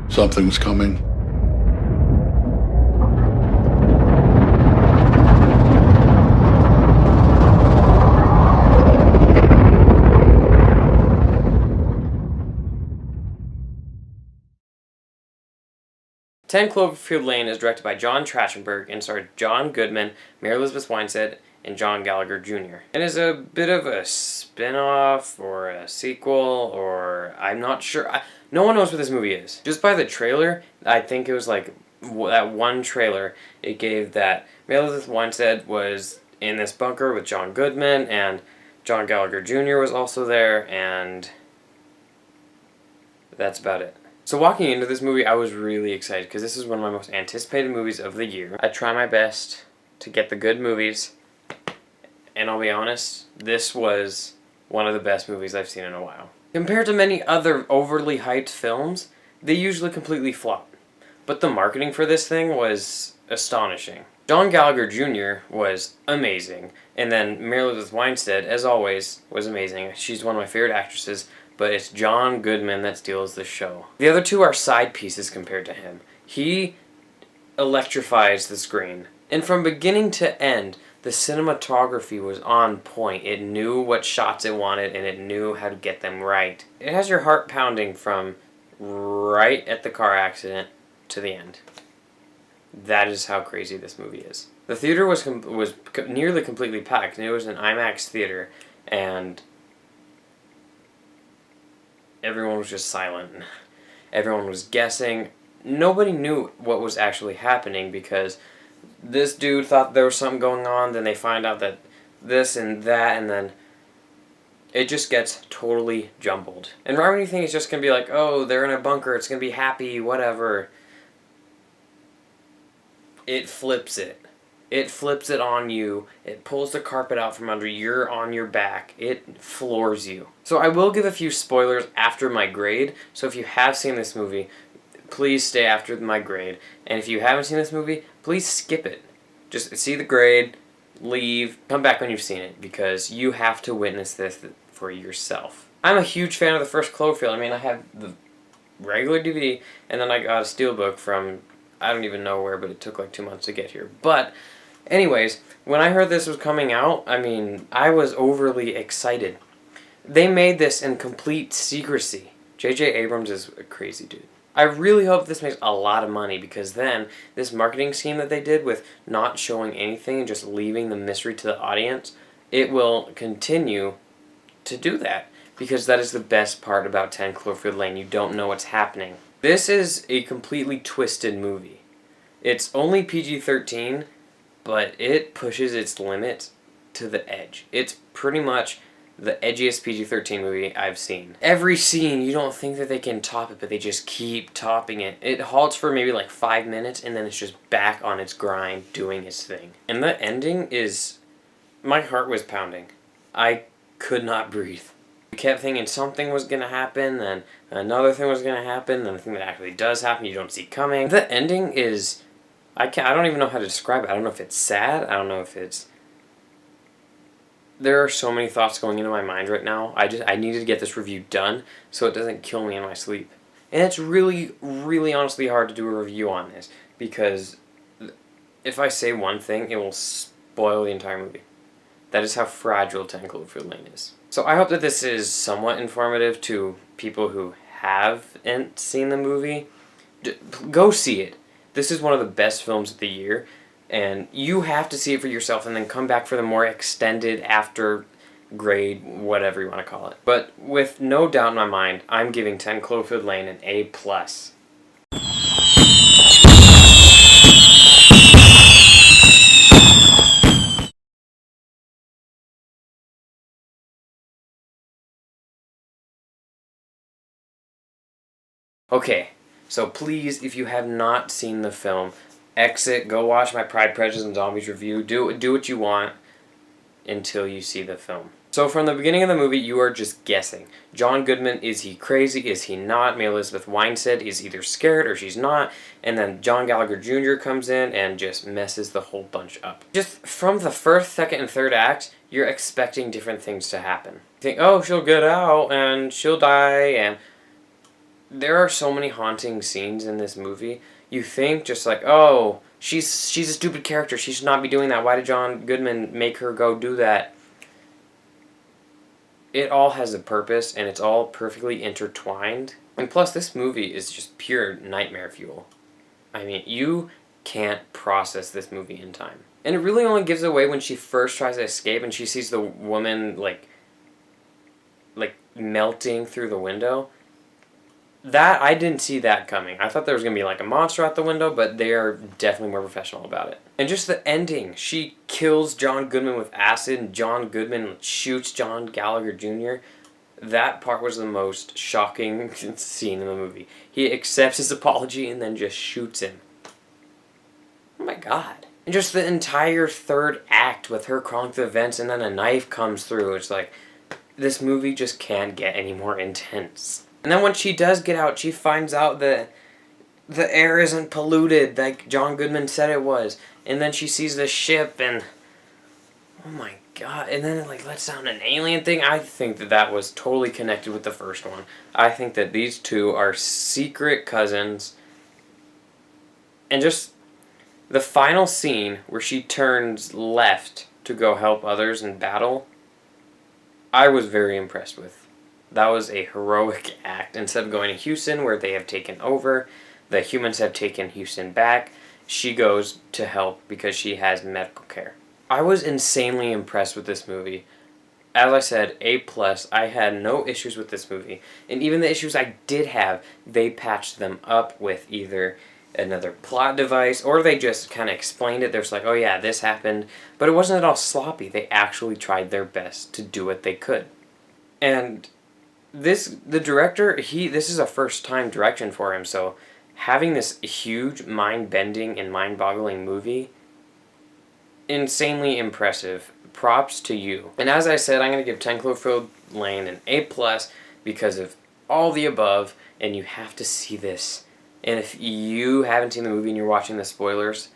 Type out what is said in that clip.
Something's coming. Ten Cloverfield Lane is directed by John Trachtenberg and starred John Goodman, Mary Elizabeth Winestead, and John Gallagher Jr. It is a bit of a spin-off or a sequel, or I'm not sure. No one knows what this movie is. Just by the trailer, I think it was like that one trailer, it gave that Mary Elizabeth Winstead was in this bunker with John Goodman, and John Gallagher Jr. was also there, and that's about it. So walking into this movie, I was really excited because this is one of my most anticipated movies of the year. I try my best to get the good movies, and I'll be honest, this was one of the best movies I've seen in a while. Compared to many other overly hyped films, they usually completely flop. But the marketing for this thing was astonishing. John Gallagher Jr. was amazing, and then Mary Elizabeth Winstead, as always, was amazing. She's one of my favorite actresses, but it's John Goodman that steals the show. The other two are side pieces compared to him. He electrifies the screen. And from beginning to end, the cinematography was on point. It knew what shots it wanted, and it knew how to get them right. It has your heart pounding from right at the car accident to the end. That is how crazy this movie is. The theater was nearly completely packed, and it was an IMAX theater, and everyone was just silent. Everyone was guessing. Nobody knew what was actually happening because this dude thought there was something going on, then they find out that this and that, and then it just gets totally jumbled. And right when you think it's just going to be like, oh, they're in a bunker, it's going to be happy, whatever, it flips it. It flips it on you. It pulls the carpet out from under. You're on your back. It floors you. So I will give a few spoilers after my grade. So if you have seen this movie, please stay after my grade. And if you haven't seen this movie, please skip it. Just see the grade, leave, come back when you've seen it, because you have to witness this for yourself. I'm a huge fan of the first Cloverfield. I mean, I have the regular DVD, and then I got a steelbook from, I don't even know where, but it took like 2 months to get here. But anyways, when I heard this was coming out, I mean, I was overly excited. They made this in complete secrecy. J.J. Abrams is a crazy dude. I really hope this makes a lot of money, because then this marketing scheme that they did with not showing anything and just leaving the mystery to the audience, it will continue to do that, because that is the best part about 10 Cloverfield Lane. You don't know what's happening. This is a completely twisted movie. It's only PG-13, but it pushes its limits to the edge. It's pretty much the edgiest PG-13 movie I've seen. Every scene, you don't think that they can top it, but they just keep topping it. It halts for maybe like 5 minutes, and then it's just back on its grind, doing its thing. And the ending is... my heart was pounding. I could not breathe. You kept thinking something was going to happen, then another thing was going to happen, then the thing that actually does happen you don't see coming. The ending is... I don't even know how to describe it. I don't know if it's sad. I don't know if it's... There are so many thoughts going into my mind right now. I needed to get this review done so it doesn't kill me in my sleep. And it's really, really honestly hard to do a review on this, because if I say one thing, it will spoil the entire movie. That is how fragile 10 Cloverfield Lane is. So I hope that this is somewhat informative to people who haven't seen the movie. Go see it. This is one of the best films of the year, and you have to see it for yourself and then come back for the more extended after grade, whatever you want to call it. But with no doubt in my mind, I'm giving 10 Cloverfield Lane an A+. Okay, so please, if you have not seen the film, exit, go watch my Pride, Prejudice, and Zombies review. Do what you want until you see the film. So from the beginning of the movie, you are just guessing. John Goodman, is he crazy? Is he not? Mary Elizabeth Winestead is either scared or she's not. And then John Gallagher Jr. comes in and just messes the whole bunch up. Just from the first, second, and third acts, you're expecting different things to happen. think, oh, she'll get out and she'll die, and there are so many haunting scenes in this movie. You think just like, oh, she's a stupid character. She should not be doing that. Why did John Goodman make her go do that? It all has a purpose, and it's all perfectly intertwined. And plus, this movie is just pure nightmare fuel. I mean, you can't process this movie in time. And it really only gives away when she first tries to escape and she sees the woman, like melting through the window. That, I didn't see that coming. I thought there was going to be like a monster out the window, but they are definitely more professional about it. And just the ending. She kills John Goodman with acid, and John Goodman shoots John Gallagher Jr. That part was the most shocking scene in the movie. He accepts his apology and then just shoots him. Oh my god. And just the entire third act with her crawling through the vents and then a knife comes through. It's like, this movie just can't get any more intense. And then when she does get out, she finds out that the air isn't polluted like John Goodman said it was. And then she sees the ship and, oh my god. And then it like lets down an alien thing. I think that was totally connected with the first one. I think that these two are secret cousins. And just the final scene where she turns left to go help others in battle, I was very impressed with. That was a heroic act. Instead of going to Houston, where they have taken over, the humans have taken Houston back, she goes to help because she has medical care. I was insanely impressed with this movie. As I said, A+. I had no issues with this movie. And even the issues I did have, they patched them up with either another plot device, or they just kind of explained it. They're just like, oh yeah, this happened. But it wasn't at all sloppy. They actually tried their best to do what they could. And the director, this is a first time direction for him, so having this huge mind-bending and mind-boggling movie, insanely impressive. Props to you. And as I said, I'm going to give 10 Cloverfield Lane an A+, because of all the above, and you have to see this. And if you haven't seen the movie and you're watching the spoilers,